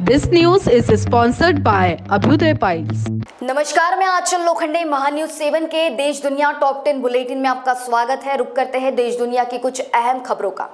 This news is sponsored by Abhyuday Piles. नमस्कार, मैं आंचल लोखंडे महान्यूज 7 के देश दुनिया टॉप 10 बुलेटिन में आपका स्वागत है। रुक करते हैं देश दुनिया की कुछ अहम खबरों का।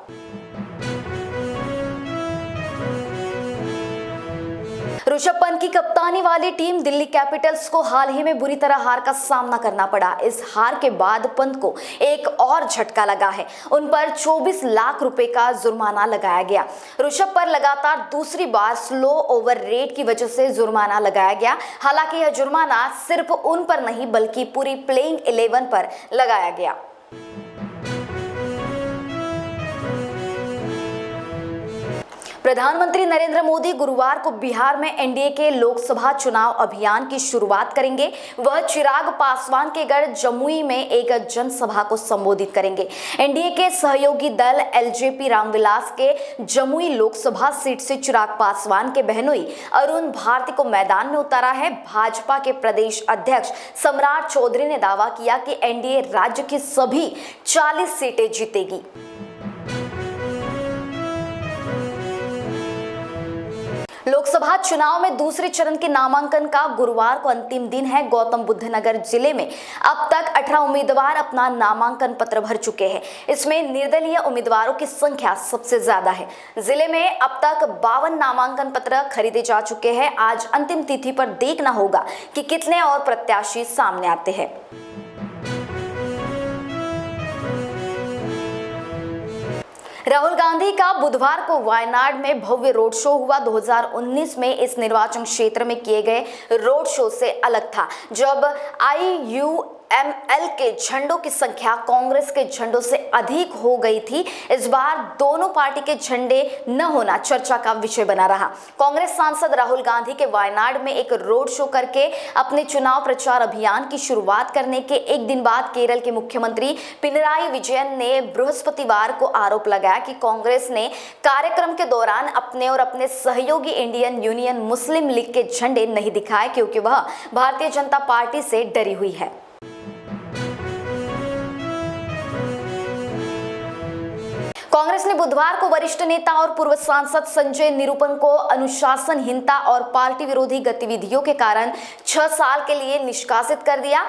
ऋषभ पंत की कप्तानी वाली टीम दिल्ली कैपिटल्स को हाल ही में बुरी तरह हार का सामना करना पड़ा। इस हार के बाद पंत को एक और झटका लगा है। उन पर 24 लाख रुपए का जुर्माना लगाया गया। ऋषभ पर लगातार दूसरी बार स्लो ओवर रेट की वजह से जुर्माना लगाया गया। हालांकि यह जुर्माना सिर्फ उन पर नहीं बल्कि पूरी प्लेइंग 11 पर लगाया गया। प्रधानमंत्री नरेंद्र मोदी गुरुवार को बिहार में एनडीए के लोकसभा चुनाव अभियान की शुरुआत करेंगे। वह चिराग पासवान के गढ़ जमुई में एक जनसभा को संबोधित करेंगे। एनडीए के सहयोगी दल एलजेपी रामविलास के जमुई लोकसभा सीट से चिराग पासवान के बहनोई अरुण भारती को मैदान में उतारा है। भाजपा के प्रदेश अध्यक्ष सम्राट चौधरी ने दावा किया कि एनडीए राज्य की सभी 40 सीटें जीतेगी। लोकसभा चुनाव में दूसरे चरण के नामांकन का गुरुवार को अंतिम दिन है। गौतम बुद्ध नगर जिले में अब तक 18 उम्मीदवार अपना नामांकन पत्र भर चुके हैं। इसमें निर्दलीय उम्मीदवारों की संख्या सबसे ज्यादा है। जिले में अब तक 52 नामांकन पत्र खरीदे जा चुके हैं। आज अंतिम तिथि पर देखना होगा कि कितने और प्रत्याशी सामने आते हैं। राहुल गांधी का बुधवार को वायनाड में भव्य रोड शो हुआ। 2019 में इस निर्वाचन क्षेत्र में किए गए रोड शो से अलग था, जब IUML के झंडों की संख्या कांग्रेस के झंडों से अधिक हो गई थी। इस बार दोनों पार्टी के झंडे न होना चर्चा का विषय बना रहा। कांग्रेस सांसद राहुल गांधी के वायनाड में एक रोड शो करके अपने चुनाव प्रचार अभियान की शुरुआत करने के एक दिन बाद केरल के मुख्यमंत्री पिनराई विजयन ने बृहस्पतिवार को आरोप लगाया कि कांग्रेस ने कार्यक्रम के दौरान अपने और अपने सहयोगी इंडियन यूनियन मुस्लिम लीग के झंडे नहीं दिखाए, क्योंकि वह भारतीय जनता पार्टी से डरी हुई है। कांग्रेस ने बुधवार को वरिष्ठ नेता और पूर्व सांसद संजय निरुपम को अनुशासनहीनता और पार्टी विरोधी गतिविधियों के कारण 6 साल के लिए निष्कासित कर दिया।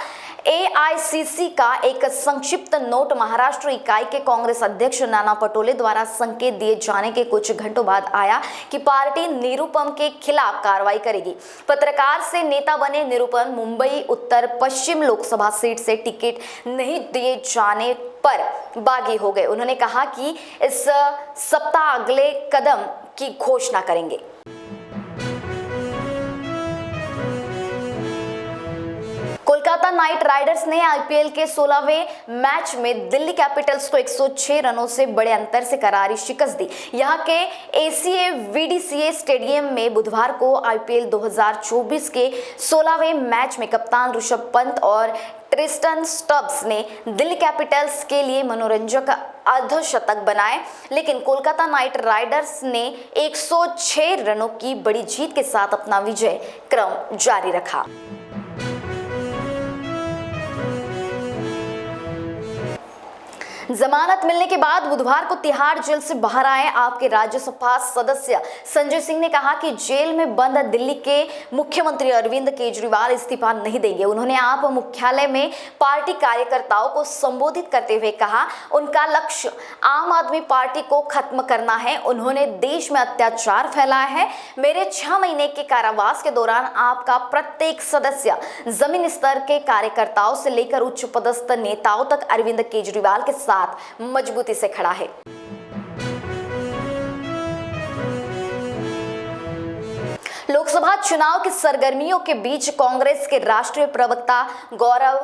AICC का एक संक्षिप्त नोट महाराष्ट्र इकाई के कांग्रेस अध्यक्ष नाना पटोले द्वारा संकेत दिए जाने के कुछ घंटों बाद आया कि पार्टी निरुपम के खिलाफ कार्रवाई करेगी। पत्रकार से नेता बने निरुपम मुंबई उत्तर पश्चिम लोकसभा सीट से टिकट नहीं दिए जाने पर बागी हो गए। उन्होंने कहा कि इस सप्ताह अगले कदम की घोषणा करेंगे। कोलकाता नाइट राइडर्स ने IPL के 16वें मैच में दिल्ली कैपिटल्स को 106 रनों से बड़े अंतर से करारी शिकस्त दी। यहां के ACA VDCA स्टेडियम में बुधवार को IPL 2024 के 16वें मैच में कप्तान ऋषभ पंत और ट्रिस्टन स्टब्स ने दिल्ली कैपिटल्स के लिए मनोरंजक अर्धशतक बनाए, लेकिन कोलकाता नाइट राइडर्स ने 106 रनों की बड़ी जीत के साथ अपना विजय क्रम जारी रखा। जमानत मिलने के बाद बुधवार को तिहाड़ जेल से बाहर आए आपके राज्यसभा सदस्य संजय सिंह ने कहा कि जेल में बंद दिल्ली के मुख्यमंत्री अरविंद केजरीवाल इस्तीफा नहीं देंगे। उन्होंने आप मुख्यालय में पार्टी कार्यकर्ताओं को संबोधित करते हुए कहा, उनका लक्ष्य आम आदमी पार्टी को खत्म करना है। उन्होंने देश में अत्याचार फैलाया है। मेरे 6 महीने के कारावास के दौरान आपका प्रत्येक सदस्य जमीन स्तर के कार्यकर्ताओं से लेकर उच्च पदस्थ नेताओं तक अरविंद केजरीवाल के साथ मजबूती से खड़ा है। लोकसभा चुनाव की सरगर्मियों के बीच कांग्रेस के राष्ट्रीय प्रवक्ता गौरव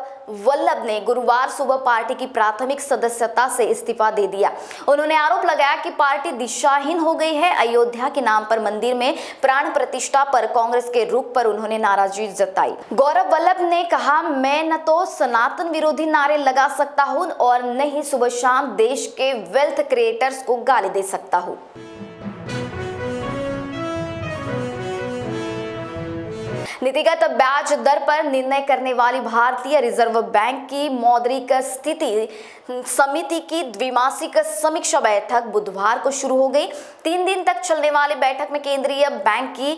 वल्लभ ने गुरुवार सुबह पार्टी की प्राथमिक सदस्यता से इस्तीफा दे दिया। उन्होंने आरोप लगाया कि पार्टी दिशाहीन हो गई है। अयोध्या के नाम पर मंदिर में प्राण प्रतिष्ठा पर कांग्रेस के रुख पर उन्होंने नाराजगी जताई। गौरव वल्लभ ने कहा, मैं न तो सनातन विरोधी नारे लगा सकता हूं और न ही सुबह शाम देश के वेल्थ क्रिएटर्स को गाली दे सकता हूं। नीतिगत ब्याज दर पर निर्णय करने वाली भारतीय रिजर्व बैंक की मौद्रिक स्थिति समिति की द्विमासिक समीक्षा बैठक बुधवार को शुरू हो गई। 3 दिन तक चलने वाली बैठक में केंद्रीय बैंक की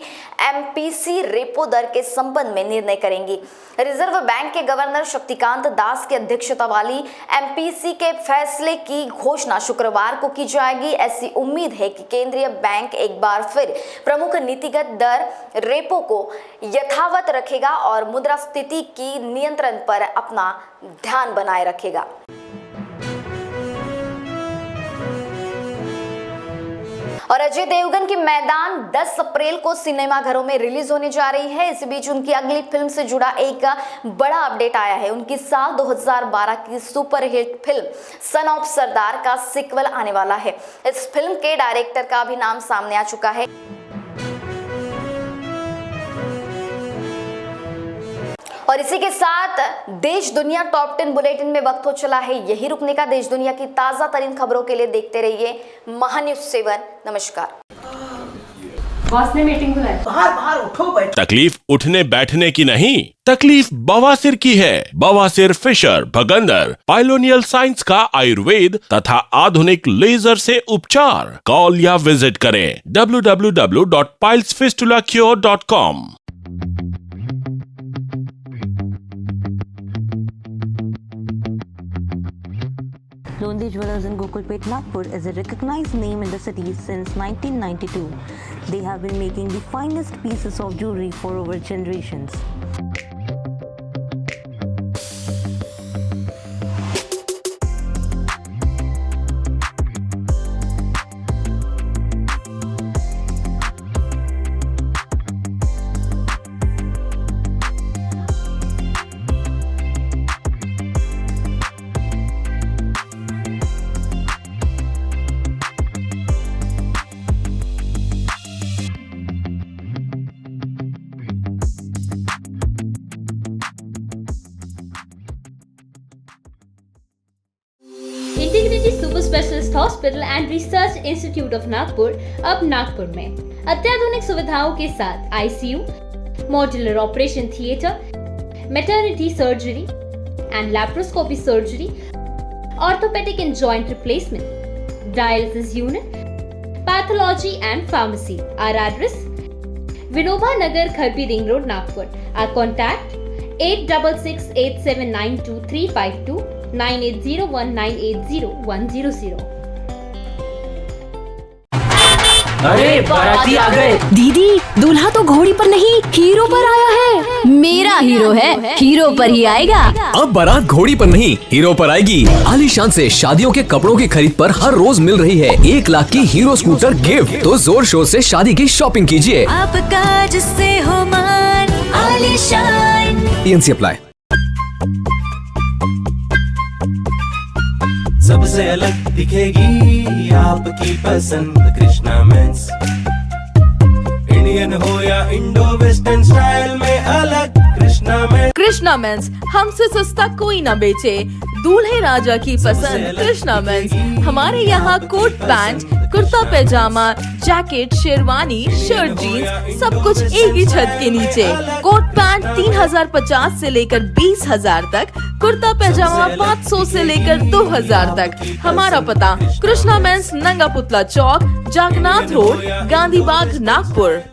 एमपीसी रेपो दर के संबंध में निर्णय करेंगी। रिजर्व बैंक के गवर्नर शक्तिकांत दास की अध्यक्षता वाली एमपीसी के फैसले की घोषणा शुक्रवार को की जाएगी। ऐसी उम्मीद है कि केंद्रीय बैंक एक बार फिर प्रमुख नीतिगत दर रेपो को यथावत रखेगा और मुद्रास्फीति की नियंत्रण पर अपना ध्यान बनाए रखेगा। और अजय देवगन की मैदान 10 अप्रैल को सिनेमाघरों में रिलीज होने जा रही है। इसी बीच उनकी अगली फिल्म से जुड़ा एक बड़ा अपडेट आया है। उनकी साल 2012 की सुपरहिट फिल्म सन ऑफ सरदार का सीक्वल आने वाला है। इस फिल्म के डायरेक्टर का भी नाम सामने आ चुका है। और इसी के साथ देश दुनिया टॉप 10 बुलेटिन में वक्त हो चला है यही रुकने का। देश दुनिया की ताजा तरीन खबरों के लिए देखते रहिए महान्यूज 7। नमस्कार। बॉस ने मीटिंग बुलाई। बाहर उठो बैठो। तकलीफ उठने बैठने की नहीं, तकलीफ बवासीर की है। बवासीर, फिशर, भगंदर, पाइलोनियल साइंस का आयुर्वेद तथा आधुनिक लेजर से उपचार। कॉल या विजिट करें www.pilesfistulacure.com। Lonely Jewelers in Gokulpet, Nagpur is a recognized name in the city since 1992. They have been making the finest pieces of jewelry for over generations. Integrity super specialist hospital and research institute of Nagpur अब नागपुर में अत्याधुनिक सुविधाओं के साथ ICU, modular operation theatre, maternity surgery and laparoscopy surgery, orthopaedic and joint replacement, dialysis unit, pathology and pharmacy. Our address Vinoba Nagar, Kharbi ring road, Nagpur. Our contact 8668792352 9801980100। अरे बाराती आ गए। दीदी, दूल्हा तो घोड़ी पर नहीं हीरो पर आया है। मेरा हीरो है, हीरो पर ही आएगा। अब बारात घोड़ी पर नहीं हीरो पर आएगी। आलीशान से शादियों के कपड़ों की खरीद पर हर रोज मिल रही है 1 लाख की हीरो स्कूटर गिफ्ट। तो जोर शोर से शादी की शॉपिंग कीजिए। आपका जिससे हो मान आलीशान। PNC apply. सबसे अलग दिखेगी आपकी पसंद कृष्णा मेंस। इंडियन हो या इंडो वेस्टर्न स्टाइल में अलग कृष्णा मेंस। कृष्णा मेंस, हमसे सस्ता कोई ना बेचे। दूल्हे राजा की पसंद कृष्णा मेंस। हमारे यहाँ कोट पैंट, कुर्ता पैजामा, जैकेट, शेरवानी, शर्ट, जीन्स सब कुछ एक ही छत के नीचे। कोट पैंट 3050 से लेकर 20,000 तक, कुर्ता पैजामा 500 से लेकर 2000 तक। हमारा पता कृष्णा मेंस, नंगा पुतला चौक, जागनाथ रोड, गांधी बाग, नागपुर।